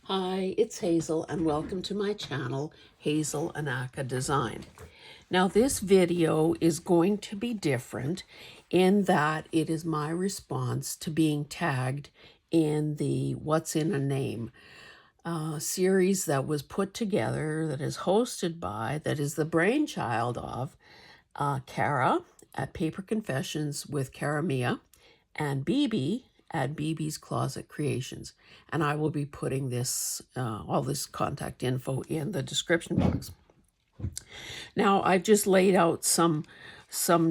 Hi, it's Hazel and welcome to my channel, Hazel Anaka Design. Now this video is going to be different in that it is my response to being tagged in the What's in a Name series that was put together, that is hosted by, that is the brainchild of Kara at Paper Confessions with Kara Mia and BB at BB's Closet Creations. And I will be putting this, all this contact info in the description box. Now, I've just laid out some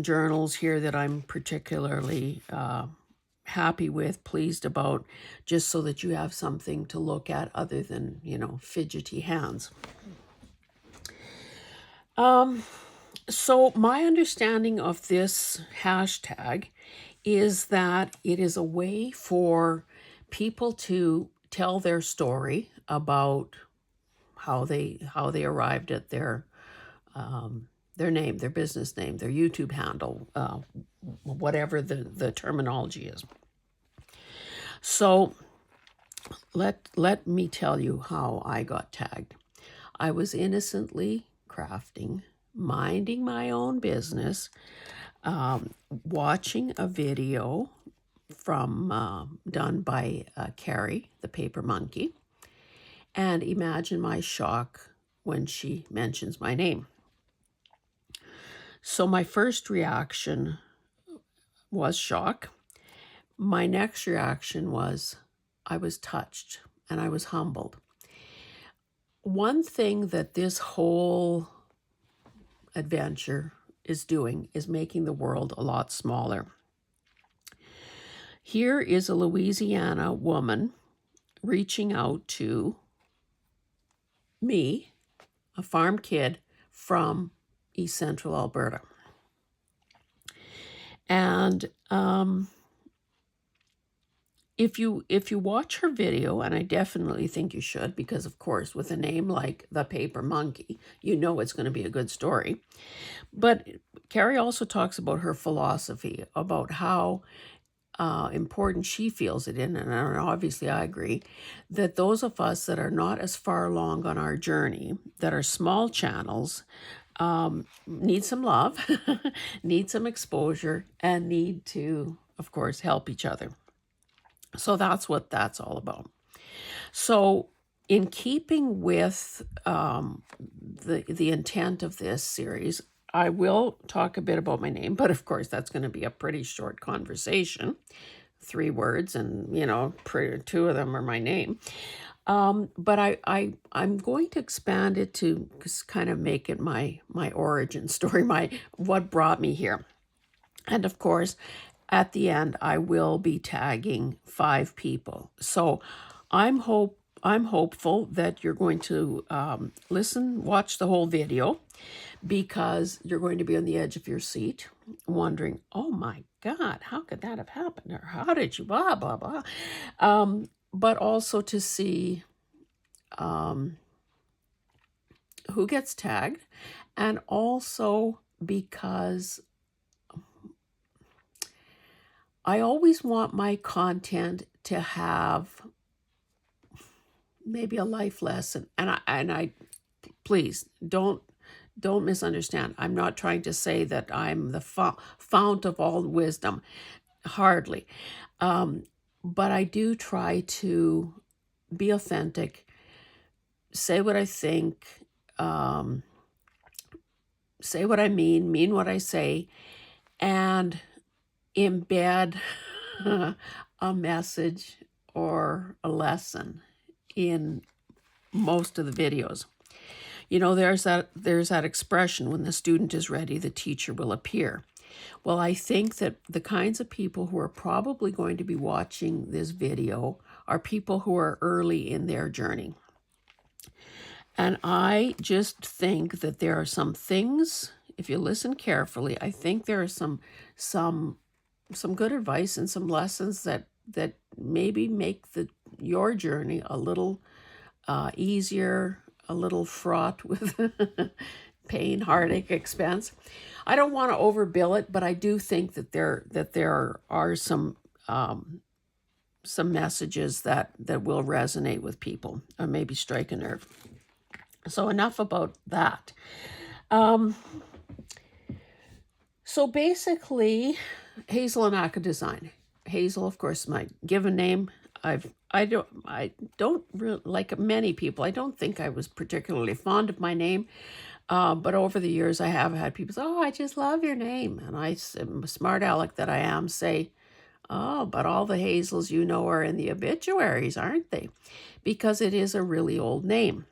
journals here that I'm particularly happy with, pleased about, just so that you have something to look at other than, fidgety hands. So my understanding of this hashtag is that it is a way for people to tell their story about how they arrived at their name, their business name, their YouTube handle, whatever the terminology is. So let me tell you how I got tagged. I was innocently crafting, minding my own business, watching a video from done by Carrie, the paper monkey, and imagine my shock when she mentions my name. So my first reaction was shock. My next reaction was I was touched and I was humbled. One thing that this whole adventure is doing is making the world a lot smaller. Here is a Louisiana woman reaching out to me, a farm kid from East Central Alberta. And if you watch her video, and I definitely think you should, because of course with a name like the Paper Monkey, you know it's going to be a good story. But Carrie also talks about her philosophy, about how important she feels it in, and obviously I agree, that those of us that are not as far along on our journey, that are small channels, need some love, need some exposure, and need to, of course, help each other. So that's what that's all about. So in keeping with the intent of this series, I will talk a bit about my name, but of course that's going to be a pretty short conversation. 3 words, and two of them are my name. But I'm going to expand it to kind of make it my origin story, what brought me here. And of course, at the end, I will be tagging 5 people. So I'm hopeful that you're going to watch the whole video, because you're going to be on the edge of your seat wondering, oh my God, how could that have happened? Or how did you, blah, blah, blah. But also to see who gets tagged, and also because I always want my content to have maybe a life lesson. And I please don't misunderstand. I'm not trying to say that I'm the fount of all wisdom. Hardly. But I do try to be authentic, say what I think, say what I mean what I say, and embed a message or a lesson in most of the videos. There's that expression, when the student is ready, the teacher will appear. Well, I think that the kinds of people who are probably going to be watching this video are people who are early in their journey. And I just think that there are some things, if you listen carefully, I think there are some good advice and some lessons that maybe make your journey a little easier, a little fraught with pain, heartache, expense. I don't want to overbill it, but I do think that there are some some messages that will resonate with people or maybe strike a nerve. So enough about that. So basically, Hazel Anaka Design. Hazel, of course, my given name. I don't really, like many people, I don't think I was particularly fond of my name. But over the years, I have had people say, "Oh, I just love your name," and I, smart aleck that I am, say, "Oh, but all the Hazels you know are in the obituaries, aren't they?" Because it is a really old name.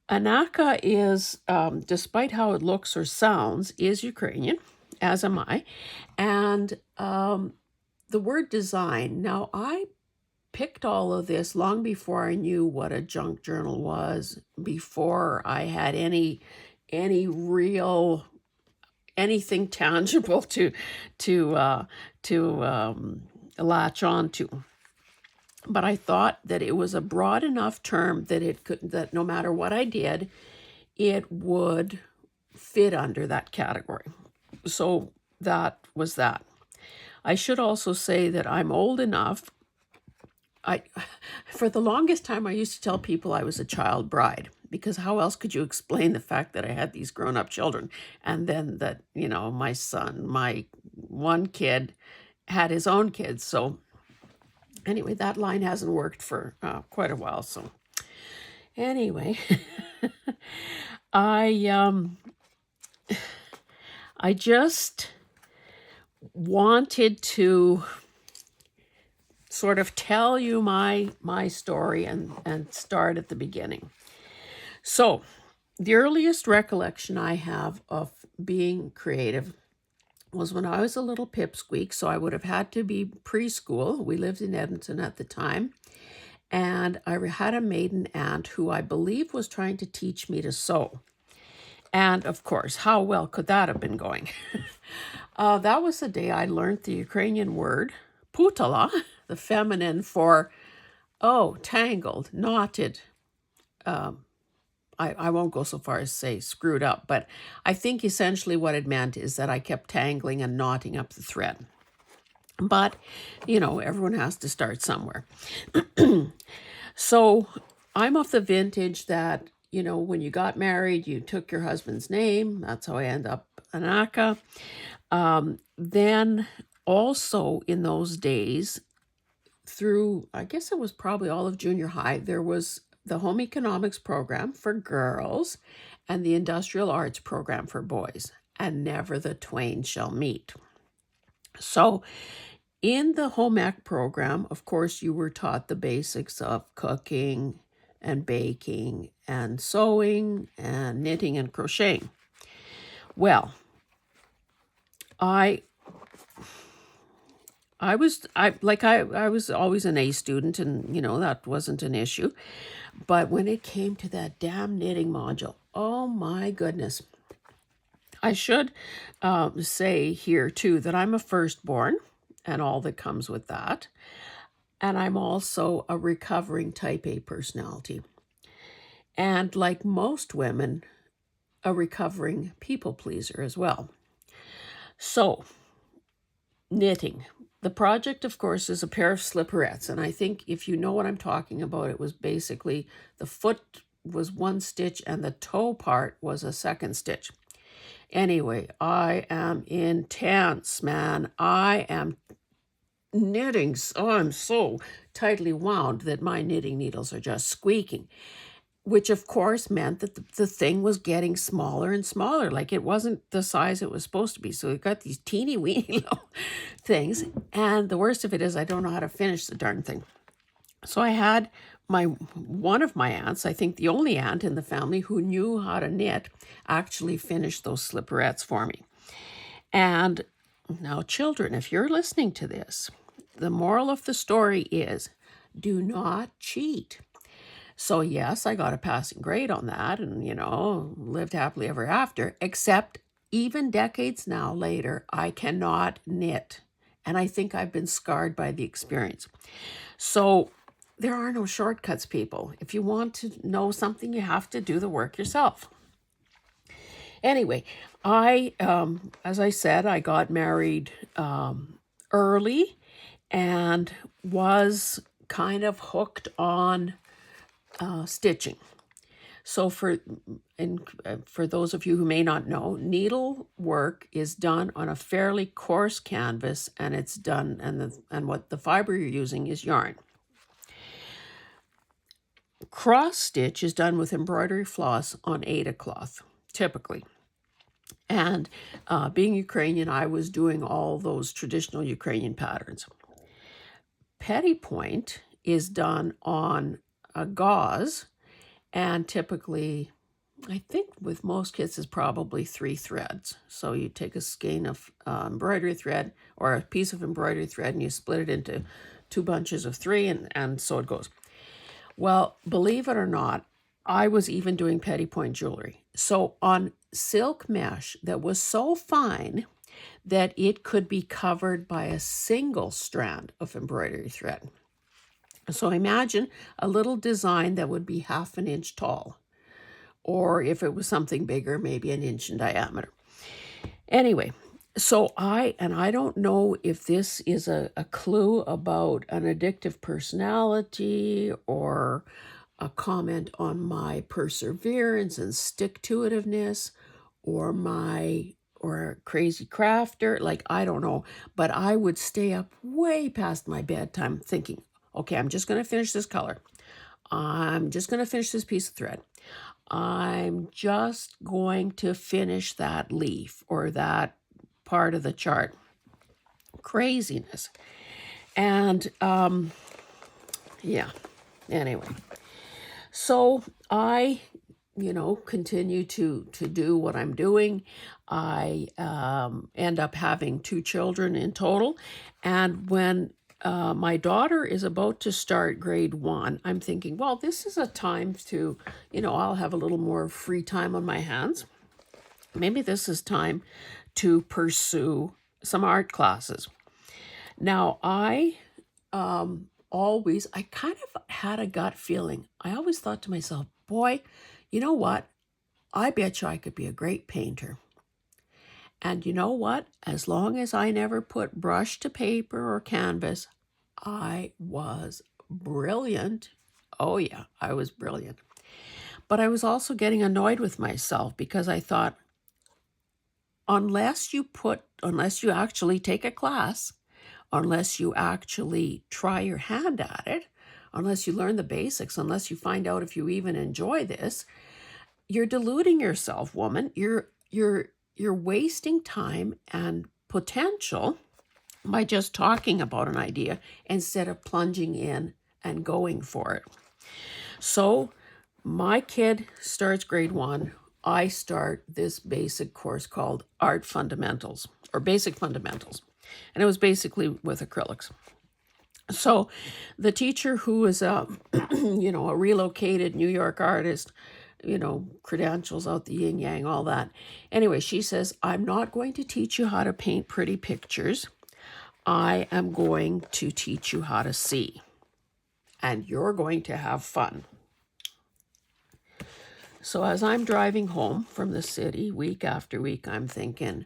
Anaka is, despite how it looks or sounds, is Ukrainian, as am I. And the word design, now I picked all of this long before I knew what a junk journal was, before I had any real anything tangible to latch on to. But I thought that it was a broad enough term that no matter what I did, it would fit under that category. So that was that. I should also say that I'm old enough. For the longest time, I used to tell people I was a child bride, because how else could you explain the fact that I had these grown-up children, and then that, my son, my one kid, had his own kids. So anyway, that line hasn't worked for quite a while. So anyway, I just wanted to sort of tell you my story and start at the beginning. So the earliest recollection I have of being creative was when I was a little pipsqueak, so I would have had to be preschool. We lived in Edmonton at the time, and I had a maiden aunt who I believe was trying to teach me to sew. And of course, how well could that have been going? That was the day I learned the Ukrainian word putala, the feminine for, tangled, knotted. I won't go so far as say screwed up, but I think essentially what it meant is that I kept tangling and knotting up the thread. But, everyone has to start somewhere. So I'm of the vintage that, when you got married, you took your husband's name. That's how I end up Anaka. Then also in those days, through, I guess it was probably all of junior high, there was the home economics program for girls and the industrial arts program for boys, and never the twain shall meet. So in the home ec program, of course, you were taught the basics of cooking and baking and sewing and knitting and crocheting. Well, I was always an A student, and that wasn't an issue. But when it came to that damn knitting module, oh my goodness. I should say here too that I'm a firstborn and all that comes with that. And I'm also a recovering type A personality. And like most women, a recovering people pleaser as well. So, knitting. The project, of course, is a pair of slipperettes. And I think if you know what I'm talking about, it was basically the foot was one stitch and the toe part was a second stitch. Anyway, I am intense, man. I am knitting. Oh, I'm so tightly wound that my knitting needles are just squeaking, which of course meant that the thing was getting smaller and smaller. Like it wasn't the size it was supposed to be. So it got these teeny weeny little things. And the worst of it is I don't know how to finish the darn thing. So I had one of my aunts, I think the only aunt in the family who knew how to knit, actually finish those slipperettes for me. And now, children, if you're listening to this, the moral of the story is do not cheat. So yes, I got a passing grade on that and, lived happily ever after, except even decades now later, I cannot knit. And I think I've been scarred by the experience. So there are no shortcuts, people. If you want to know something, you have to do the work yourself. Anyway, as I said, I got married early, and was kind of hooked on stitching. So for those of you who may not know, needlework is done on a fairly coarse canvas, and it's done, and what the fiber you're using is yarn. Cross stitch is done with embroidery floss on Aida cloth, typically. And being Ukrainian, I was doing all those traditional Ukrainian patterns. Petty point is done on a gauze, and typically, I think with most kits, is probably 3 threads. So you take a skein of embroidery thread or a piece of embroidery thread, and you split it into 2 bunches of 3, and so it goes. Well, believe it or not, I was even doing petty point jewelry. So on silk mesh that was so fine that it could be covered by a single strand of embroidery thread. So imagine a little design that would be 1/2 inch tall, or if it was something bigger, maybe 1 inch in diameter. Anyway, so I don't know if this is a clue about an addictive personality or a comment on my perseverance and stick-to-itiveness, or a crazy crafter, like, I don't know, but I would stay up way past my bedtime thinking, okay, I'm just going to finish this color. I'm just going to finish this piece of thread. I'm just going to finish that leaf or that part of the chart. Craziness. And yeah, anyway. So I, continue to do what I'm doing. I end up having 2 children in total. And when my daughter is about to start grade 1, I'm thinking, well, this is a time to, I'll have a little more free time on my hands. Maybe this is time to pursue some art classes. Now, I kind of had a gut feeling. I always thought to myself, boy, you know what? I bet you I could be a great painter. And you know what? As long as I never put brush to paper or canvas, I was brilliant. Oh yeah, I was brilliant. But I was also getting annoyed with myself because I thought, unless you actually take a class, unless you actually try your hand at it, unless you learn the basics, unless you find out if you even enjoy this, you're deluding yourself, woman. You're wasting time and potential by just talking about an idea instead of plunging in and going for it. So my kid starts grade 1. I start this basic course called Art Fundamentals, or Basic Fundamentals. And it was basically with acrylics. So the teacher, who is a relocated New York artist, credentials out the yin yang, all that. Anyway, she says, I'm not going to teach you how to paint pretty pictures. I am going to teach you how to see. And you're going to have fun. So as I'm driving home from the city week after week, I'm thinking,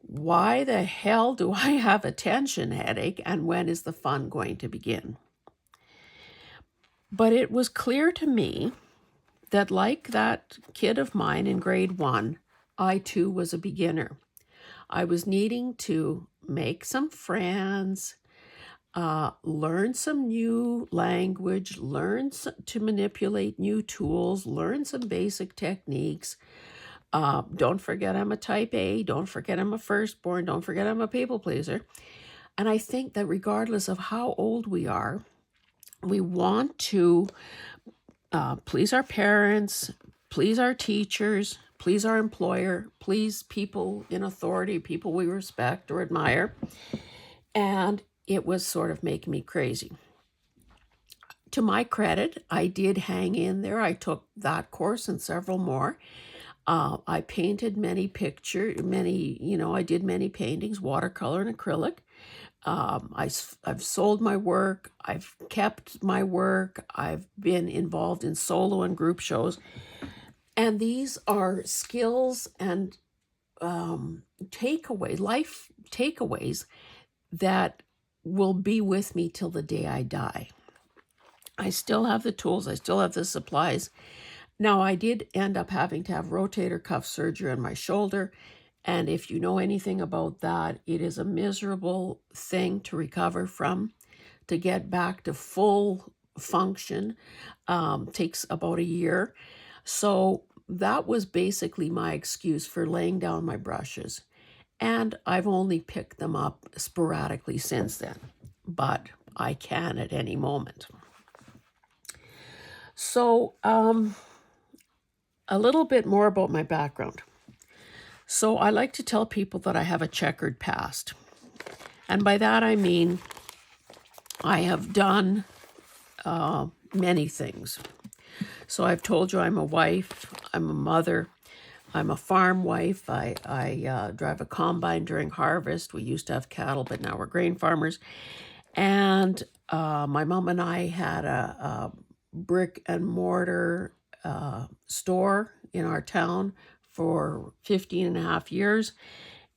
why the hell do I have a tension headache, and when is the fun going to begin? But it was clear to me that, like that kid of mine in grade 1, I too was a beginner. I was needing to make some friends, learn some new language, learn to manipulate new tools, learn some basic techniques. Don't forget I'm a type A. Don't forget I'm a firstborn. Don't forget I'm a people pleaser. And I think that regardless of how old we are, we want to please our parents, please our teachers, please our employer, please people in authority, people we respect or admire. And it was sort of making me crazy. To my credit, I did hang in there. I took that course and several more. I painted many I did many paintings, watercolor and acrylic. I've sold my work. I've kept my work. I've been involved in solo and group shows. And these are skills and life takeaways that will be with me till the day I die. I still have the tools, I still have the supplies. Now, I did end up having to have rotator cuff surgery on my shoulder. And if you know anything about that, it is a miserable thing to recover from. To get back to full function takes about a year. So that was basically my excuse for laying down my brushes. And I've only picked them up sporadically since then, but I can at any moment. So a little bit more about my background. So I like to tell people that I have a checkered past. And by that I mean I have done many things. So I've told you I'm a wife, I'm a mother, I'm a farm wife. I drive a combine during harvest. We used to have cattle, but now we're grain farmers. And my mom and I had a brick and mortar store in our town for 15 and a half years.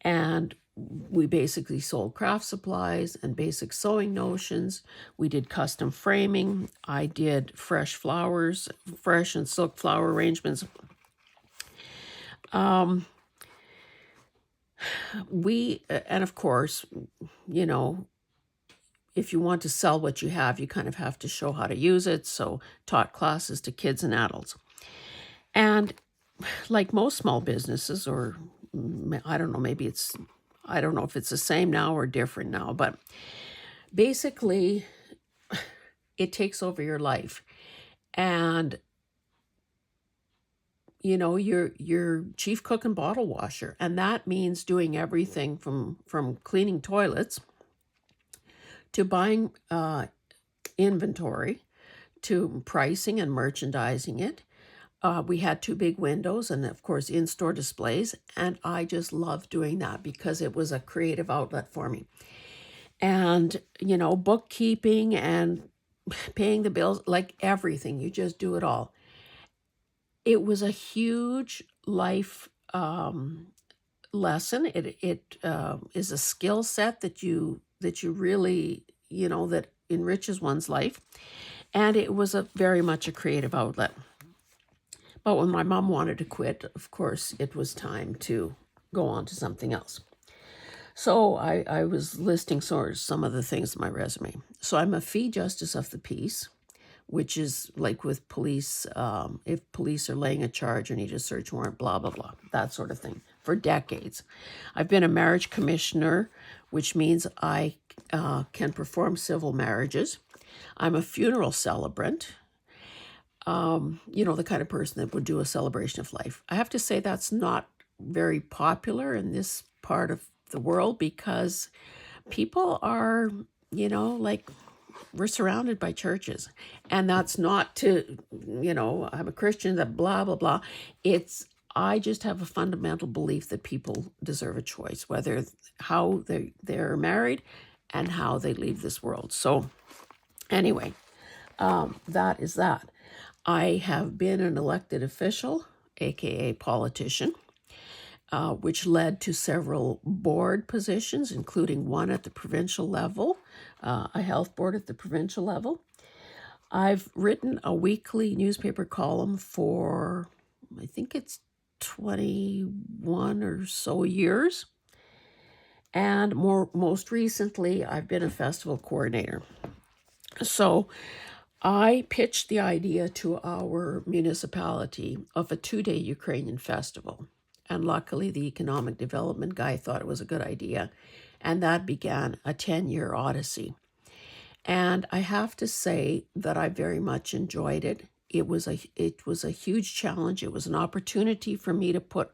And we basically sold craft supplies and basic sewing notions. We did custom framing. I did fresh flowers, fresh and silk flower arrangements. And of course, you know, if you want to sell what you have, you kind of have to show how to use it. So taught classes to kids and adults. And like most small businesses, or I don't know, I don't know if it's the same now or different now, but basically it takes over your life. And you know, you're chief cook and bottle washer, and that means doing everything from cleaning toilets to buying inventory to pricing and merchandising it. We had 2 big windows and, of course, in-store displays, and I just loved doing that because it was a creative outlet for me. And, you know, bookkeeping and paying the bills, like everything, you just do it all. It was a huge life lesson. It is a skill set that you really, you know, that enriches one's life. And it was very much a creative outlet. But when my mom wanted to quit, of course, it was time to go on to something else. So I was listing some of the things in my resume. So I'm a fee justice of the peace, which is like with police, if police are laying a charge or need a search warrant, blah, blah, blah, that sort of thing, for decades. I've been a marriage commissioner, which means I can perform civil marriages. I'm a funeral celebrant, you know, the kind of person that would do a celebration of life. I have to say that's not very popular in this part of the world because people are, you know, like, we're surrounded by churches. And that's not to, you know, I'm a Christian, that blah, blah, blah. I just have a fundamental belief that people deserve a choice, whether how they're married and how they leave this world. So anyway, that is that. I have been an elected official, aka politician, which led to several board positions, including one at the provincial level, a health board at the provincial level. I've written a weekly newspaper column for, I think it's 21 or so years. And most recently, I've been a festival coordinator. So I pitched the idea to our municipality of a 2-day Ukrainian festival. And luckily, the economic development guy thought it was a good idea. And that began a 10-year odyssey. And I have to say that I very much enjoyed it. It was a huge challenge. It was an opportunity for me to put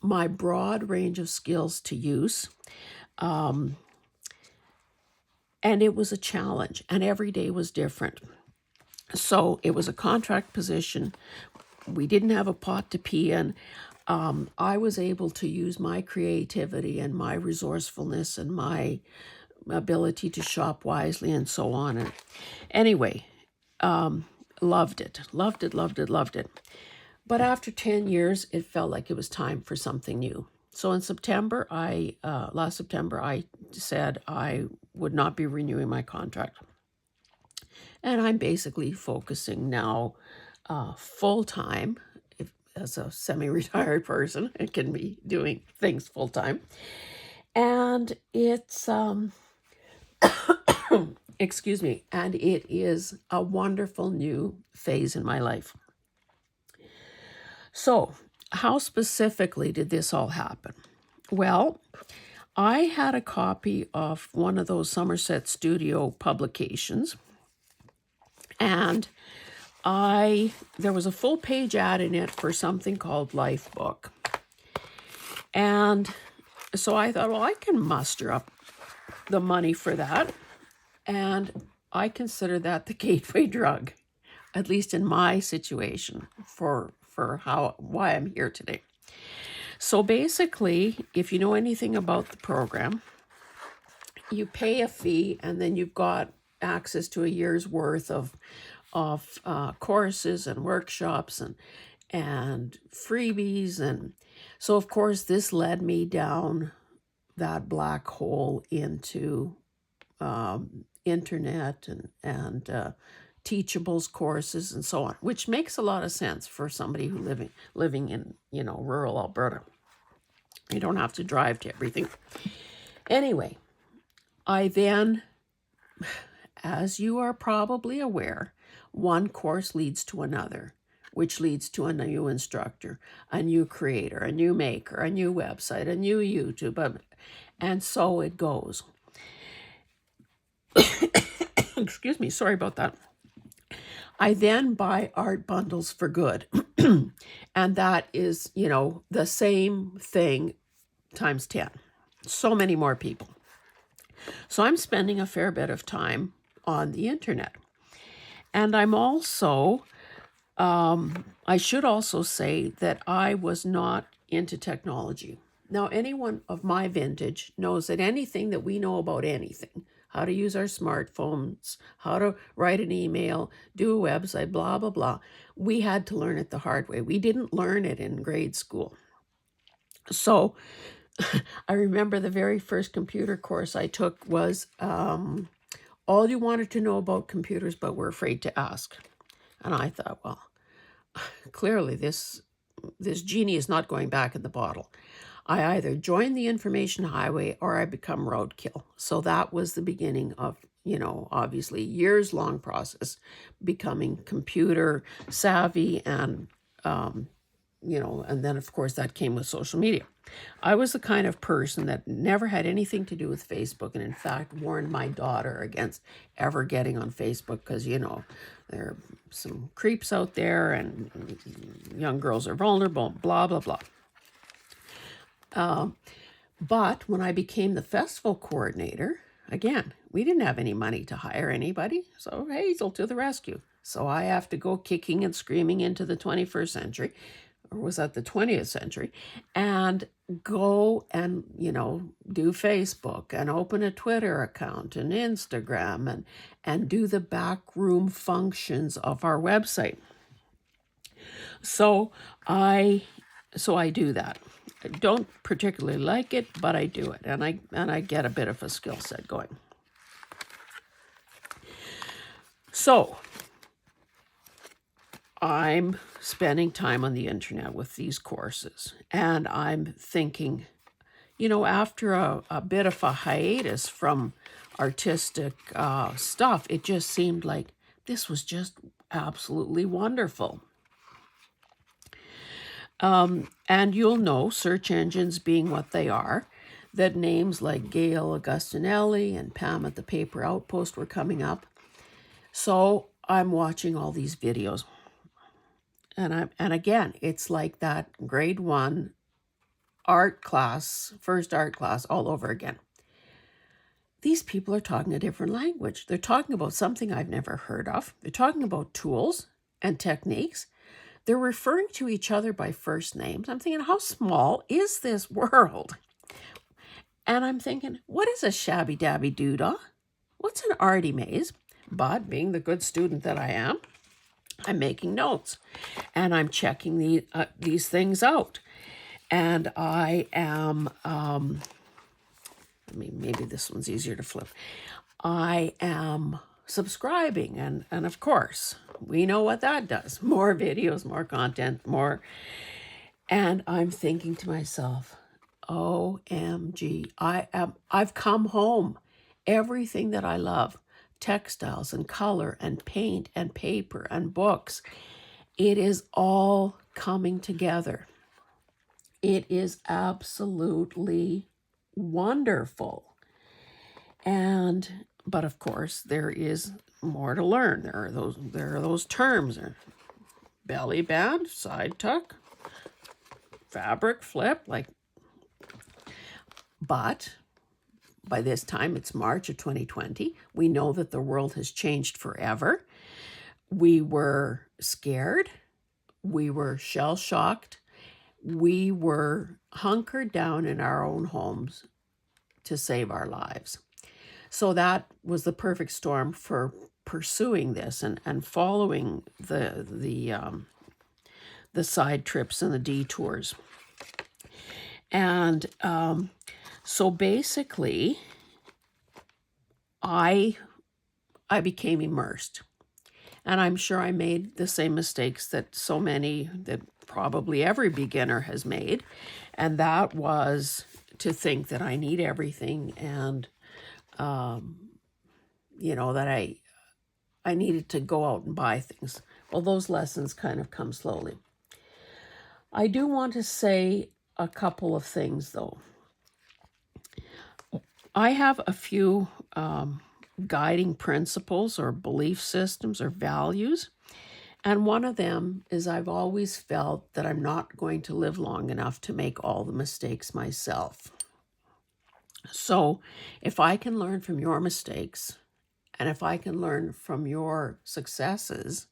my broad range of skills to use. And it was a challenge, and every day was different. So it was a contract position. We didn't have a pot to pee in. I was able to use my creativity and my resourcefulness and my ability to shop wisely and so on. And anyway, loved it. But after 10 years, it felt like it was time for something new. So in September, last September, I said I would not be renewing my contract. And I'm basically focusing now full time. As a semi-retired person, I can be doing things full time. And it's, excuse me, and it is a wonderful new phase in my life. So, how specifically did this all happen? Well, I had a copy of one of those Somerset Studio publications, and there was a full page ad in it for something called Lifebook. And so I thought, well, I can muster up the money for that. And I consider that the gateway drug, at least in my situation, for why I'm here today. So basically, if you know anything about the program, you pay a fee and then you've got access to a year's worth of courses and workshops and freebies. And so, of course, this led me down that black hole into internet and teachables courses and so on, which makes a lot of sense for somebody who living in rural Alberta. You don't have to drive to everything. Anyway, I then, as you are probably aware, one course leads to another, which leads to a new instructor, a new creator, a new maker, a new website, a new YouTube, and so it goes. Excuse me, sorry about that. I then buy art bundles for good. And that is, the same thing times 10. So many more people. So I'm spending a fair bit of time on the internet. And I'm also, I should also say that I was not into technology. Now, anyone of my vintage knows that anything that we know about anything, how to use our smartphones, how to write an email, do a website, blah, blah, blah, we had to learn it the hard way. We didn't learn it in grade school. So I remember the very first computer course I took was all you wanted to know about computers but were afraid to ask. And I thought, well, clearly this genie is not going back in the bottle. I either join the information highway or I become roadkill. So that was the beginning of, obviously years-long process becoming computer savvy and, and then of course that came with social media. I was the kind of person that never had anything to do with Facebook and in fact warned my daughter against ever getting on Facebook because, there are some creeps out there and young girls are vulnerable, blah, blah, blah. But when I became the festival coordinator, again, we didn't have any money to hire anybody. So Hazel to the rescue. So I have to go kicking and screaming into the 21st century, or was that the 20th century, and go and, do Facebook and open a Twitter account and Instagram and do the backroom functions of our website. So I do that. I don't particularly like it, but I do it, and I get a bit of a skill set going. So I'm spending time on the internet with these courses, and I'm thinking, after a bit of a hiatus from artistic stuff, it just seemed like this was just absolutely wonderful. And you'll know, search engines being what they are, that names like Gail Augustinelli and Pam at the Paper Outpost were coming up. So I'm watching all these videos. And again, it's like that grade 1 art class, first art class all over again. These people are talking a different language. They're talking about something I've never heard of. They're talking about tools and techniques. They're referring to each other by first names. I'm thinking, how small is this world? And I'm thinking, what is a shabby-dabby doodah? What's an arty maze? But being the good student that I am, I'm making notes. And I'm checking these things out. And I am, maybe this one's easier to flip. I am subscribing, and of course, we know what that does. More videos, more content, more. And I'm thinking to myself, OMG, I've come home. Everything that I love, textiles and color and paint and paper and books, it is all coming together. It is absolutely wonderful. But of course, there is more to learn. There are those terms: belly band, side tuck, fabric flip, but by this time, it's March of 2020. We know that the world has changed forever. We were scared. We were shell-shocked. We were hunkered down in our own homes to save our lives. So that was the perfect storm for pursuing this and following the side trips and the detours. And so basically, I became immersed. And I'm sure I made the same mistakes that probably every beginner has made. And that was to think that I need everything and, that I needed to go out and buy things. Well, those lessons kind of come slowly. I do want to say a couple of things, though. I have a few guiding principles or belief systems or values. And one of them is I've always felt that I'm not going to live long enough to make all the mistakes myself. So if I can learn from your mistakes and if I can learn from your successes,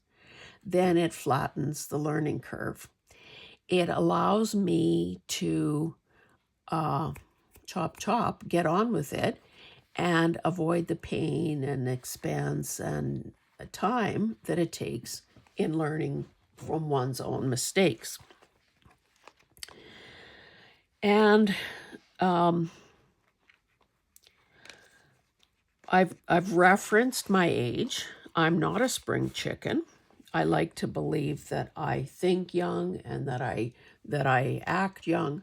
then it flattens the learning curve. It allows me to get on with it and avoid the pain and expense and time that it takes in learning from one's own mistakes. And I've referenced my age. I'm not a spring chicken. I like to believe that I think young and that I act young.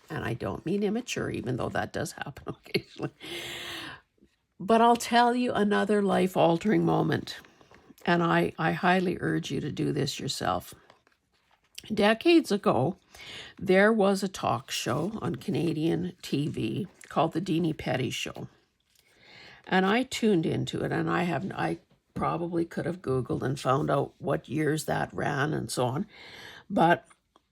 And I don't mean immature, even though that does happen occasionally. But I'll tell you another life-altering moment. And I highly urge you to do this yourself. Decades ago, there was a talk show on Canadian TV called The Deanie Petty Show. And I tuned into it, and I probably could have Googled and found out what years that ran and so on. But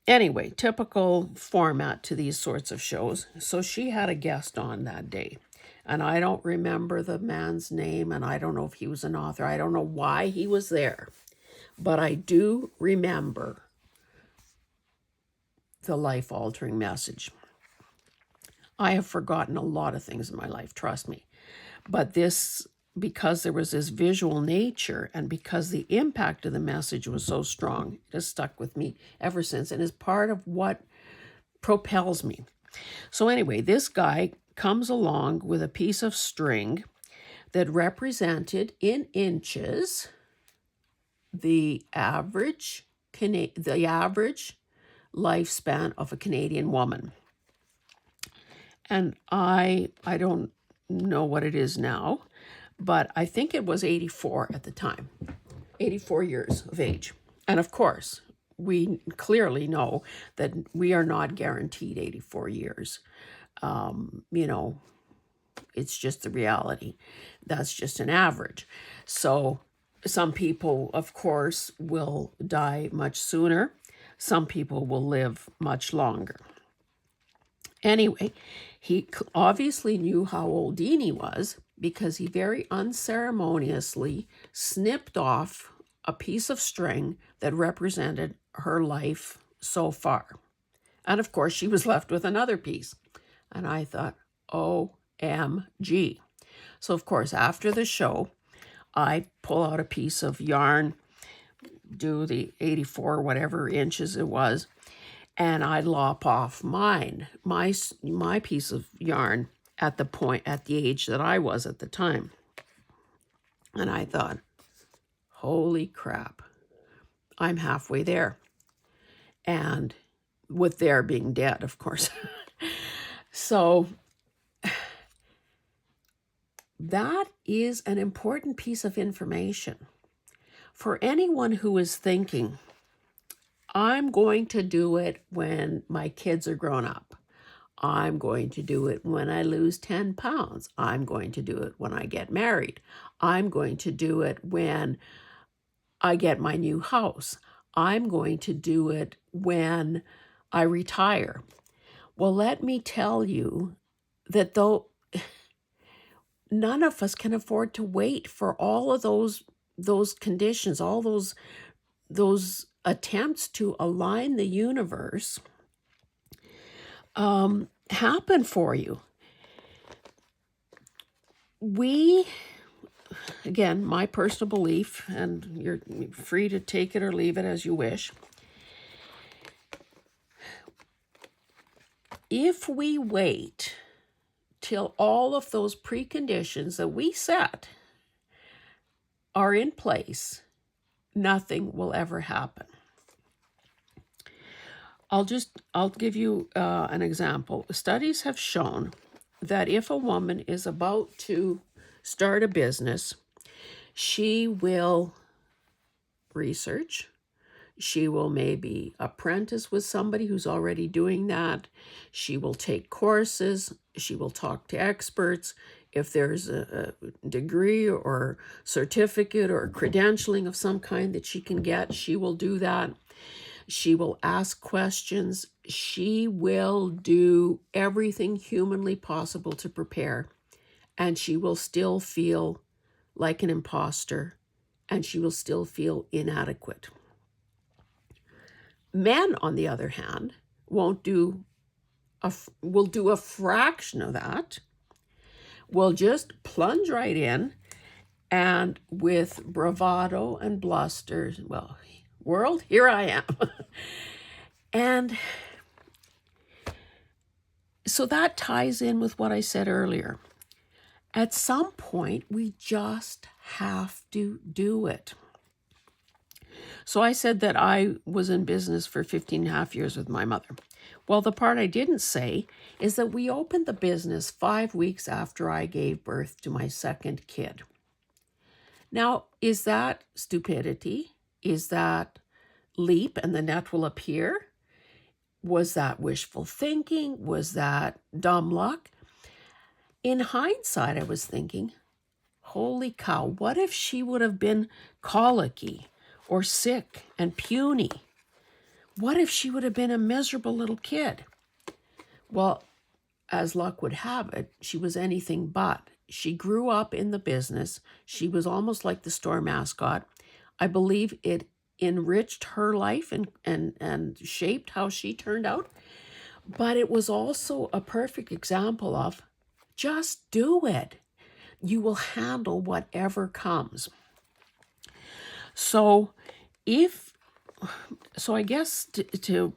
anyway, typical format to these sorts of shows. So she had a guest on that day. And I don't remember the man's name, and I don't know if he was an author. I don't know why he was there. But I do remember the life-altering message. I have forgotten a lot of things in my life, trust me. But this, because there was this visual nature and because the impact of the message was so strong, it has stuck with me ever since and is part of what propels me. So anyway, this guy comes along with a piece of string that represented in inches the average lifespan of a Canadian woman. And I don't know what it is now, but I think it was 84 at the time, 84 years of age. And of course, we clearly know that we are not guaranteed 84 years. It's just the reality. That's just an average. So some people, of course, will die much sooner. Some people will live much longer. Anyway, he obviously knew how old Deanie was because he very unceremoniously snipped off a piece of string that represented her life so far. And of course, she was left with another piece. And I thought, OMG. So of course, after the show, I pull out a piece of yarn, do the 84 whatever inches it was, and I'd lop off my piece of yarn at the age that I was at the time. And I thought, holy crap, I'm halfway there. And with there being dead, of course. So that is an important piece of information for anyone who is thinking, I'm going to do it when my kids are grown up. I'm going to do it when I lose 10 pounds. I'm going to do it when I get married. I'm going to do it when I get my new house. I'm going to do it when I retire. Well, let me tell you that though none of us can afford to wait for all of those conditions, all those attempts to align the universe happen for you. We, again, my personal belief, and you're free to take it or leave it as you wish. If we wait till all of those preconditions that we set are in place, nothing will ever happen. I'll give you an example. Studies have shown that if a woman is about to start a business, she will research. She will maybe apprentice with somebody who's already doing that. She will take courses. She will talk to experts. If there's a degree or certificate or credentialing of some kind that she can get, she will do that. She will ask questions. She will do everything humanly possible to prepare. And she will still feel like an imposter, and she will still feel inadequate. Men, on the other hand, will do a fraction of that, will just plunge right in, and with bravado and bluster, well, world, here I am. And so that ties in with what I said earlier. At some point, we just have to do it. So I said that I was in business for 15 and a half years with my mother. Well, the part I didn't say is that we opened the business 5 weeks after I gave birth to my second kid. Now, is that stupidity? Is that leap and the net will appear? Was that wishful thinking? Was that dumb luck? In hindsight, I was thinking, holy cow, what if she would have been colicky or sick and puny? What if she would have been a miserable little kid? Well, as luck would have it, she was anything but. She grew up in the business. She was almost like the store mascot. I believe it enriched her life and shaped how she turned out. But it was also a perfect example of just do it. You will handle whatever comes. So I guess to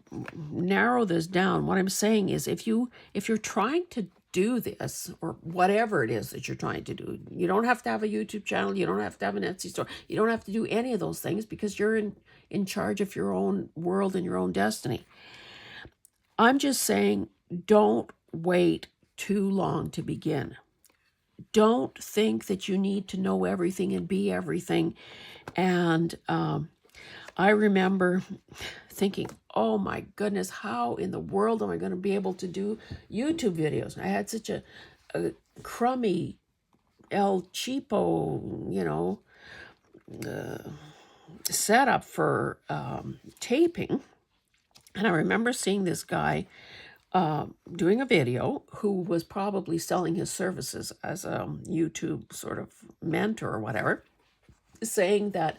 narrow this down, what I'm saying is if you're trying to do this or whatever it is that you're trying to do, you don't have to have a YouTube channel, you don't have to have an Etsy store, you don't have to do any of those things because you're in charge of your own world and your own destiny. I'm just saying, don't wait too long to begin. Don't think that you need to know everything and be everything. And I remember thinking, oh my goodness, how in the world am I going to be able to do YouTube videos? I had such a crummy El Cheapo, setup for taping. And I remember seeing this guy doing a video who was probably selling his services as a YouTube sort of mentor or whatever, saying that,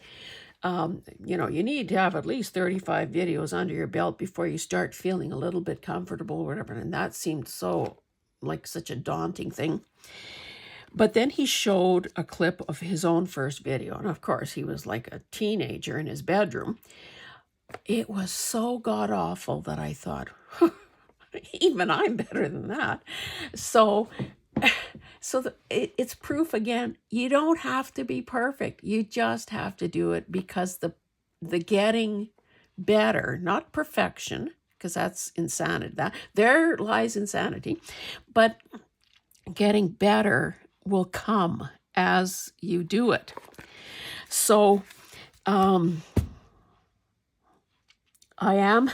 you need to have at least 35 videos under your belt before you start feeling a little bit comfortable or whatever. And that seemed so like such a daunting thing. But then he showed a clip of his own first video. And of course, he was like a teenager in his bedroom. it was so god awful that I thought, even I'm better than that. So, it's proof again. You don't have to be perfect. You just have to do it, because the getting better, not perfection, because that's insanity. That there lies insanity, but getting better will come as you do it. So, um, I am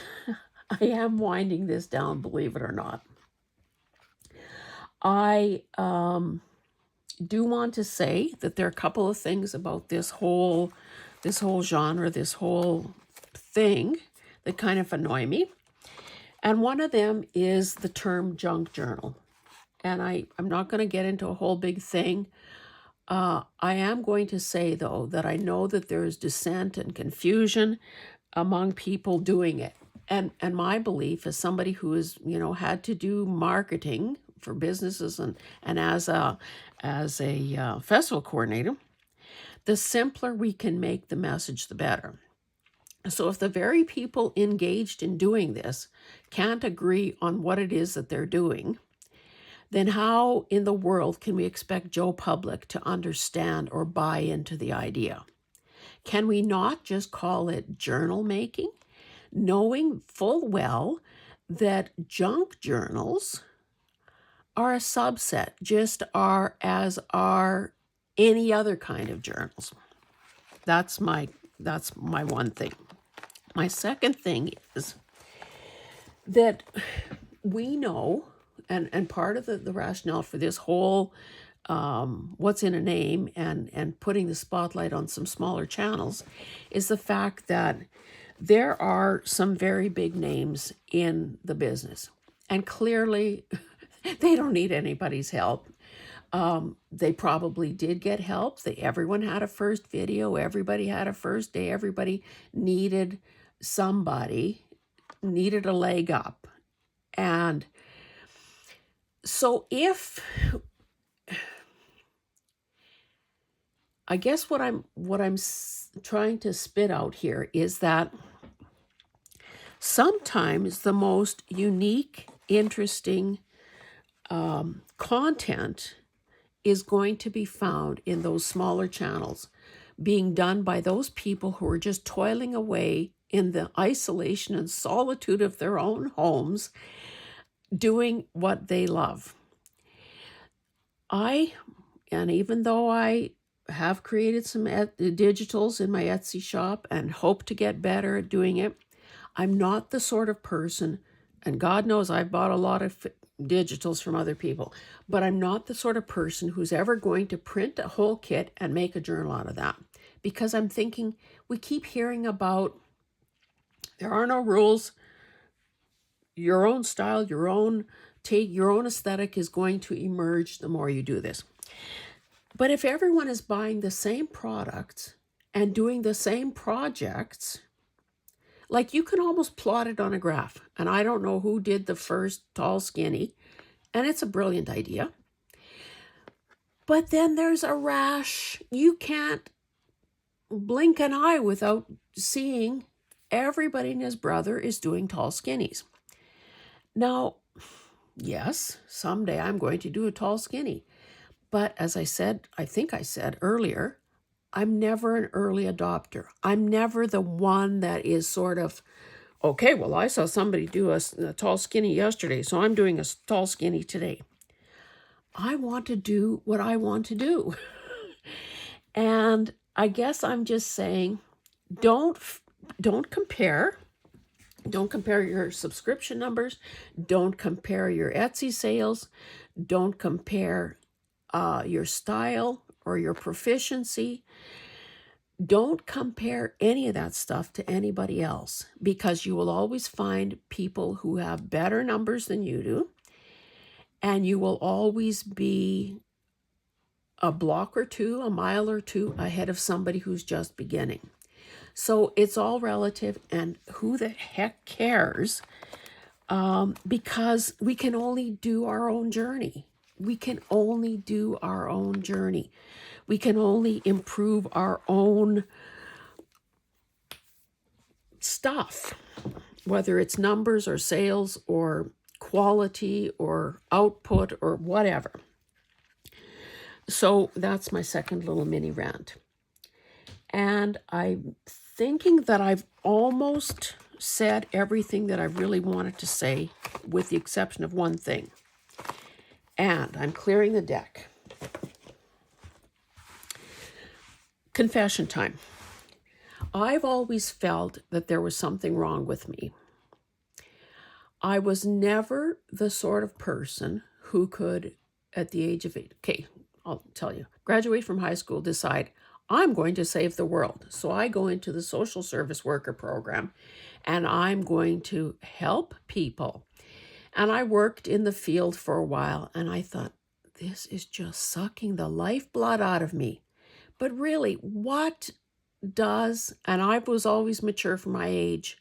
I am winding this down, believe it or not. I do want to say that there are a couple of things about this whole genre, this whole thing, that kind of annoy me. And one of them is the term junk journal. And I'm not going to get into a whole big thing. I am going to say, though, that I know that there is dissent and confusion among people doing it. And my belief, as somebody who has, had to do marketing for businesses and as a festival coordinator, the simpler we can make the message, the better. So if the very people engaged in doing this can't agree on what it is that they're doing, then how in the world can we expect Joe Public to understand or buy into the idea? Can we not just call it journal making, knowing full well that junk journals are a subset, just as are any other kind of journals? That's my one thing. My second thing is that we know, and part of the rationale for this whole what's in a name and putting the spotlight on some smaller channels is the fact that there are some very big names in the business, and clearly they don't need anybody's help. They probably did get help. Everyone had a first video. Everybody had a first day. Everybody needed a leg up. And so I guess what I'm trying to spit out here is that sometimes the most unique, interesting content is going to be found in those smaller channels, being done by those people who are just toiling away in the isolation and solitude of their own homes, doing what they love. And even though I have created some digitals in my Etsy shop and hope to get better at doing it, I'm not the sort of person, and God knows I've bought a lot of digitals from other people, but I'm not the sort of person who's ever going to print a whole kit and make a journal out of that. Because I'm thinking, we keep hearing about there are no rules, your own style, your own take, your own aesthetic is going to emerge the more you do this. But if everyone is buying the same products and doing the same projects, like, you can almost plot it on a graph. And I don't know who did the first tall skinny, and it's a brilliant idea. But then there's a rash. You can't blink an eye without seeing everybody and his brother is doing tall skinnies. Now, yes, someday I'm going to do a tall skinny. But as I think I said earlier, I'm never an early adopter. I'm never the one that is sort of, okay, well, I saw somebody do a tall skinny yesterday, so I'm doing a tall skinny today. I want to do what I want to do. And I guess I'm just saying, don't compare. Don't compare your subscription numbers. Don't compare your Etsy sales. Don't compare your style or your proficiency. Don't compare any of that stuff to anybody else, because you will always find people who have better numbers than you do, and you will always be a block or two, a mile or two ahead of somebody who's just beginning. So it's all relative, and who the heck cares? Because we can only do our own journey. We can only do our own journey. We can only improve our own stuff, whether it's numbers or sales or quality or output or whatever. So that's my second little mini rant. And I'm thinking that I've almost said everything that I really wanted to say, with the exception of one thing. And I'm clearing the deck. Confession time. I've always felt that there was something wrong with me. I was never the sort of person who could, at the age of 8, okay, I'll tell you, graduate from high school, decide I'm going to save the world. So I go into the social service worker program and I'm going to help people. And I worked in the field for a while and I thought, this is just sucking the lifeblood out of me. But really, what does, and I was always mature for my age,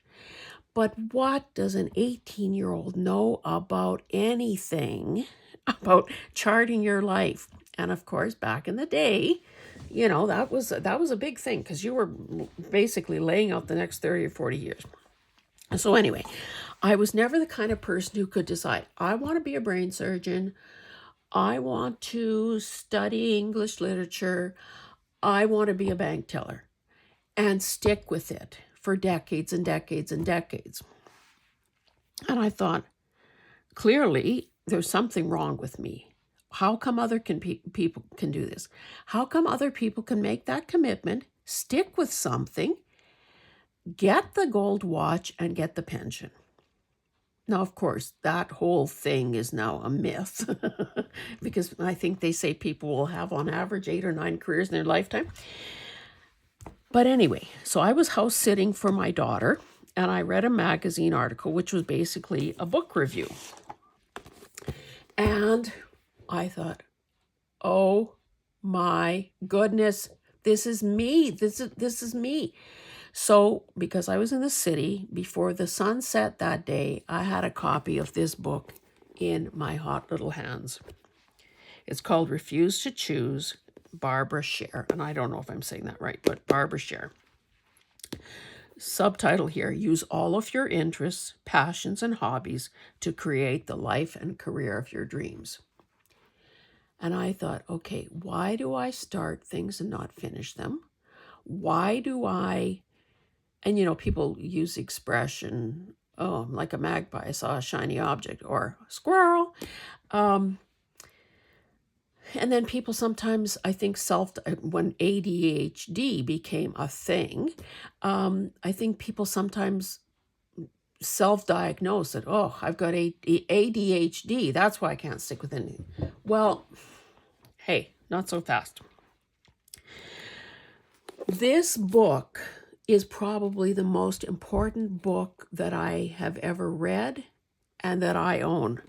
but what does an 18-year-old know about anything about charting your life? And of course, back in the day, that was a big thing, because you were basically laying out the next 30 or 40 years. So anyway, I was never the kind of person who could decide, I want to be a brain surgeon, I want to study English literature, I want to be a bank teller, and stick with it for decades and decades and decades. And I thought, clearly, there's something wrong with me. How come other people can do this? How come other people can make that commitment, stick with something, get the gold watch, and get the pension? Now, of course, that whole thing is now a myth because I think they say people will have on average 8 or 9 careers in their lifetime. But anyway, so I was house sitting for my daughter and I read a magazine article, which was basically a book review. And I thought, oh my goodness, this is me. This is me. So because I was in the city, before the sun set that day, I had a copy of this book in my hot little hands. It's called Refuse to Choose, Barbara Sher. And I don't know if I'm saying that right, but Barbara Sher. Subtitle here, use all of your interests, passions, and hobbies to create the life and career of your dreams. And I thought, okay, why do I start things and not finish them? Why do I, and people use the expression, oh, I'm like a magpie, I saw a shiny object, or squirrel. And then people sometimes, I think, when ADHD became a thing, I think people sometimes self-diagnose that, oh, I've got ADHD, that's why I can't stick with anything. Well, hey, not so fast. This book is probably the most important book that I have ever read and that I own.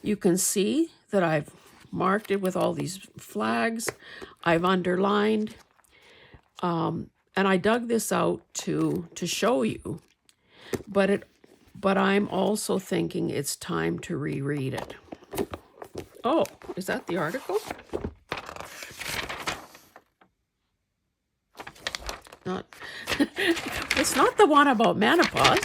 You can see that I've marked it with all these flags. I've underlined, and I dug this out to show you, but I'm also thinking it's time to reread it. Oh, is that the article? Not. It's not the one about menopause.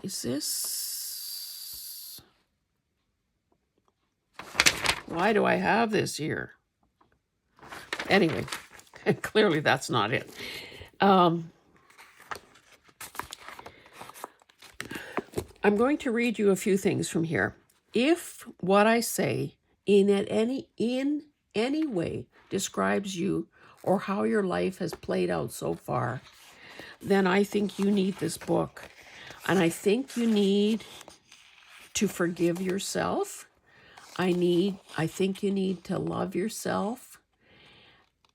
Is this? Why do I have this here? Anyway, clearly that's not it. I'm going to read you a few things from here. If what I say in any way describes you or how your life has played out so far, then I think you need this book. And I think you need to forgive yourself. I think you need to love yourself.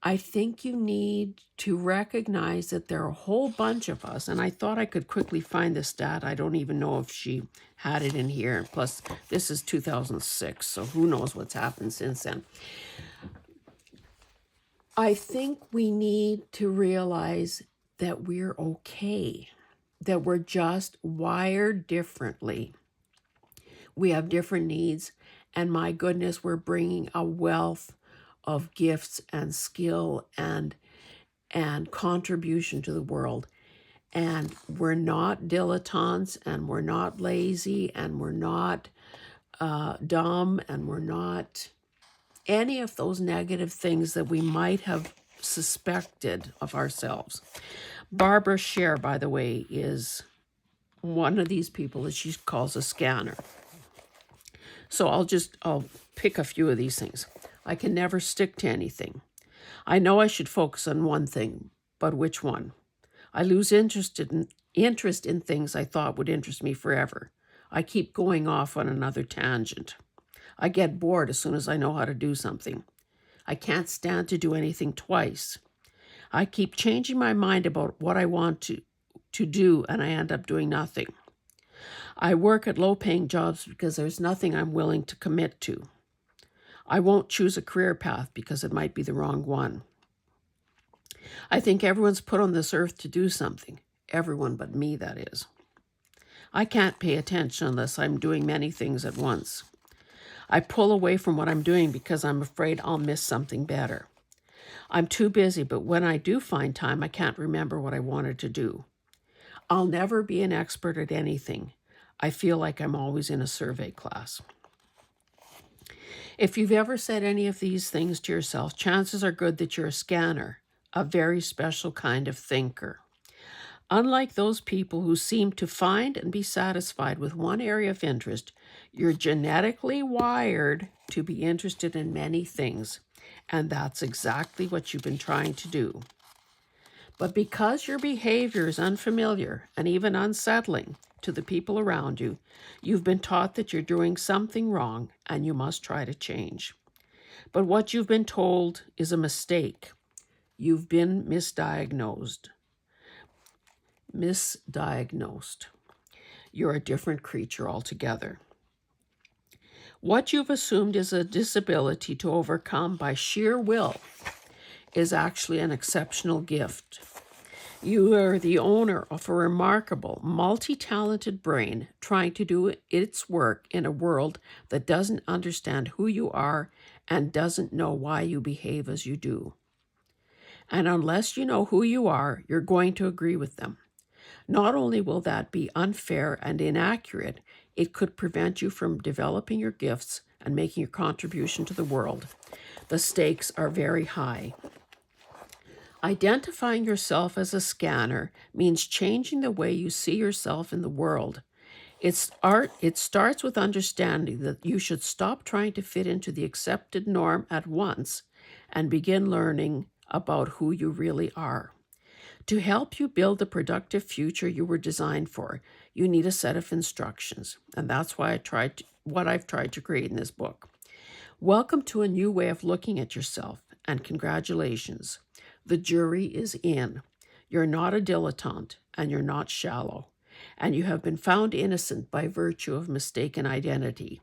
I think you need to recognize that there are a whole bunch of us, and I thought I could quickly find the stat. I don't even know if she had it in here. Plus, this is 2006, so who knows what's happened since then. I think we need to realize that we're okay, that we're just wired differently. We have different needs, and my goodness, we're bringing a wealth of gifts and skill and contribution to the world. And we're not dilettantes, and we're not lazy, and we're not dumb, and we're not any of those negative things that we might have suspected of ourselves. Barbara Sher, by the way, is one of these people that she calls a scanner. So I'll pick a few of these things. I can never stick to anything. I know I should focus on one thing, but which one? I lose interest in things I thought would interest me forever. I keep going off on another tangent. I get bored as soon as I know how to do something. I can't stand to do anything twice. I keep changing my mind about what I want to do, and I end up doing nothing. I work at low-paying jobs because there's nothing I'm willing to commit to. I won't choose a career path because it might be the wrong one. I think everyone's put on this earth to do something. Everyone but me, that is. I can't pay attention unless I'm doing many things at once. I pull away from what I'm doing because I'm afraid I'll miss something better. I'm too busy, but when I do find time, I can't remember what I wanted to do. I'll never be an expert at anything. I feel like I'm always in a survey class. If you've ever said any of these things to yourself, chances are good that you're a scanner, a very special kind of thinker. Unlike those people who seem to find and be satisfied with one area of interest, you're genetically wired to be interested in many things, and that's exactly what you've been trying to do. But because your behavior is unfamiliar and even unsettling to the people around you, you've been taught that you're doing something wrong and you must try to change. But what you've been told is a mistake. You've been misdiagnosed. You're a different creature altogether. What you've assumed is a disability to overcome by sheer will is actually an exceptional gift. You are the owner of a remarkable, multi-talented brain trying to do its work in a world that doesn't understand who you are and doesn't know why you behave as you do. And unless you know who you are, you're going to agree with them. Not only will that be unfair and inaccurate, it could prevent you from developing your gifts and making your contribution to the world. The stakes are very high. Identifying yourself as a scanner means changing the way you see yourself in the world. It starts with understanding that you should stop trying to fit into the accepted norm at once and begin learning about who you really are. To help you build the productive future you were designed for, you need a set of instructions, and that's why I've tried to create in this book. Welcome to a new way of looking at yourself, and congratulations. The jury is in. You're not a dilettante, and you're not shallow, and you have been found innocent by virtue of mistaken identity.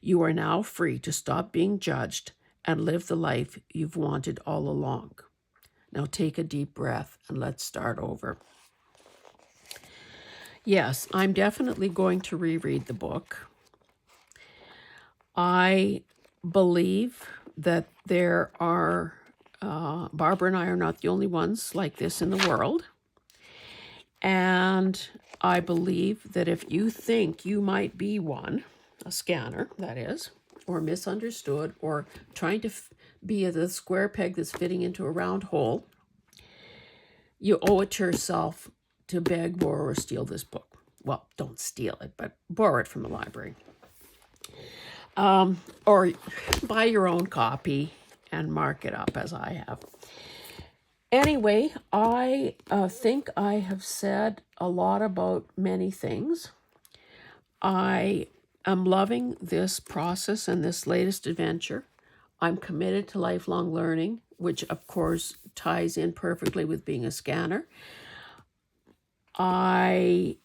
You are now free to stop being judged and live the life you've wanted all along. Now take a deep breath and let's start over. Yes, I'm definitely going to reread the book. I believe that there are, Barbara and I are not the only ones like this in the world. And I believe that if you think you might be one, a scanner, that is, or misunderstood, or trying to be the square peg that's fitting into a round hole, you owe it to yourself to beg, borrow, or steal this book. Well, don't steal it, but borrow it from the library. Or buy your own copy and mark it up as I have. Anyway, I think I have said a lot about many things. I am loving this process and this latest adventure. I'm committed to lifelong learning, which of course ties in perfectly with being a scanner. I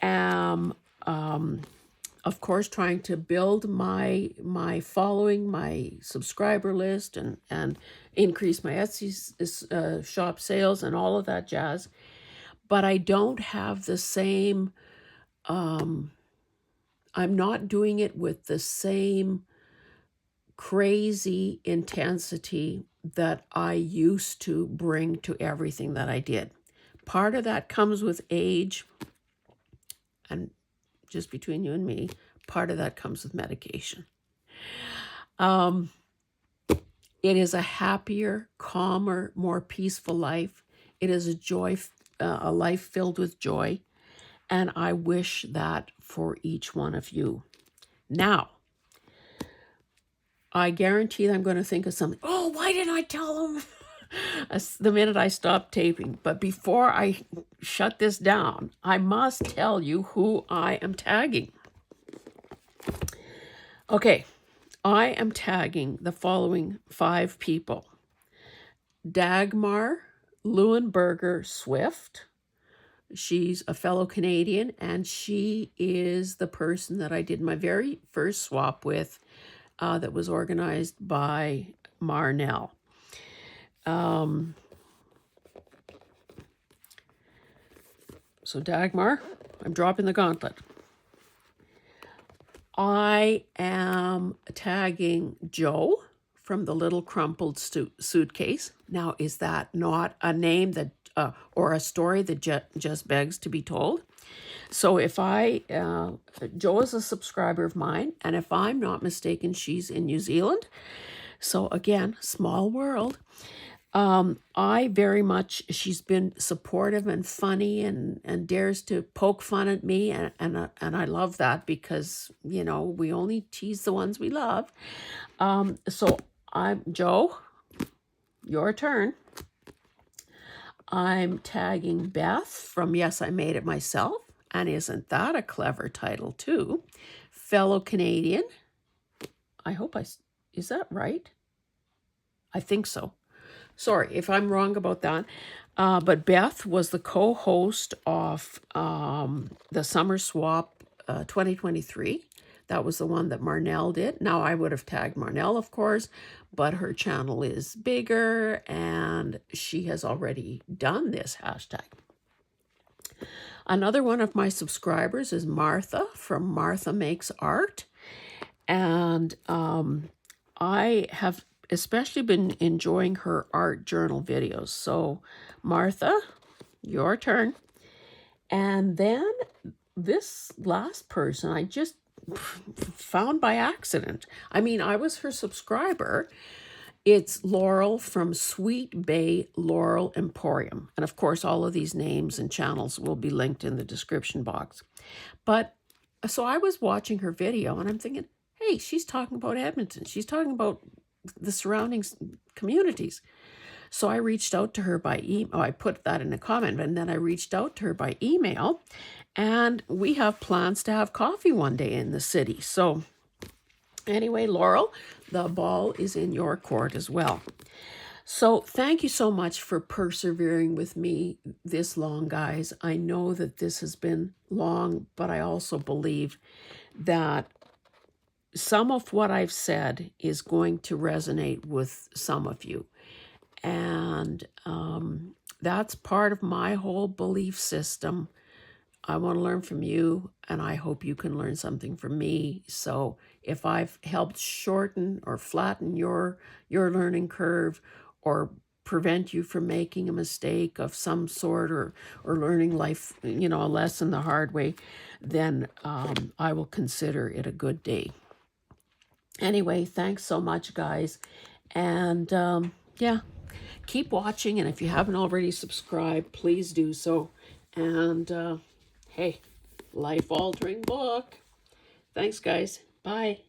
am, of course, trying to build my following, my subscriber list, and increase my Etsy shop sales and all of that jazz. But I don't have the same, I'm not doing it with the same crazy intensity that I used to bring to everything that I did. Part of that comes with age, and just between you and me, part of that comes with medication. It is a happier, calmer, more peaceful life. It is a life filled with joy, and I wish that for each one of you. Now, I guarantee that I'm going to think of something. Oh, why didn't I tell them? The minute I stop taping. But before I shut this down, I must tell you who I am tagging. Okay, I am tagging the following 5 people. Dagmar Leuenberger Swift. She's a fellow Canadian, and she is the person that I did my very first swap with, that was organized by Marnell. So Dagmar, I'm dropping the gauntlet. I am tagging Joe from the Little Crumpled Suitcase. Now, is that not a name that or a story that just begs to be told? So if Joe is a subscriber of mine, and if I'm not mistaken, she's in New Zealand. So again, small world. She's been supportive and funny and dares to poke fun at me. And I love that because, we only tease the ones we love. So Joe, your turn. I'm tagging Beth from Yes, I Made It Myself. And isn't that a clever title too? Fellow Canadian. Is that right? I think so. Sorry if I'm wrong about that. But Beth was the co-host of the Summer Swap 2023. That was the one that Marnell did. Now, I would have tagged Marnell, of course, but her channel is bigger and she has already done this hashtag. Another one of my subscribers is Martha from Martha Makes Art. And I have especially been enjoying her art journal videos. So Martha, your turn. And then this last person I just found by accident. I was her subscriber. It's Laurel from Sweet Bay Laurel Emporium. And of course, all of these names and channels will be linked in the description box. But so I was watching her video and I'm thinking, hey, she's talking about Edmonton. She's talking about the surrounding communities. So I reached out to her by email. I put that in a comment, and then I reached out to her by email, and we have plans to have coffee one day in the city. So anyway, Laurel, the ball is in your court as well. So thank you so much for persevering with me this long, guys. I know that this has been long, but I also believe that some of what I've said is going to resonate with some of you. And that's part of my whole belief system. I want to learn from you, and I hope you can learn something from me. So if I've helped shorten or flatten your learning curve, or prevent you from making a mistake of some sort, or learning life, a lesson the hard way, then I will consider it a good day. Anyway, thanks so much, guys. And keep watching. And if you haven't already subscribed, please do so. And hey, life-altering book. Thanks, guys. Bye.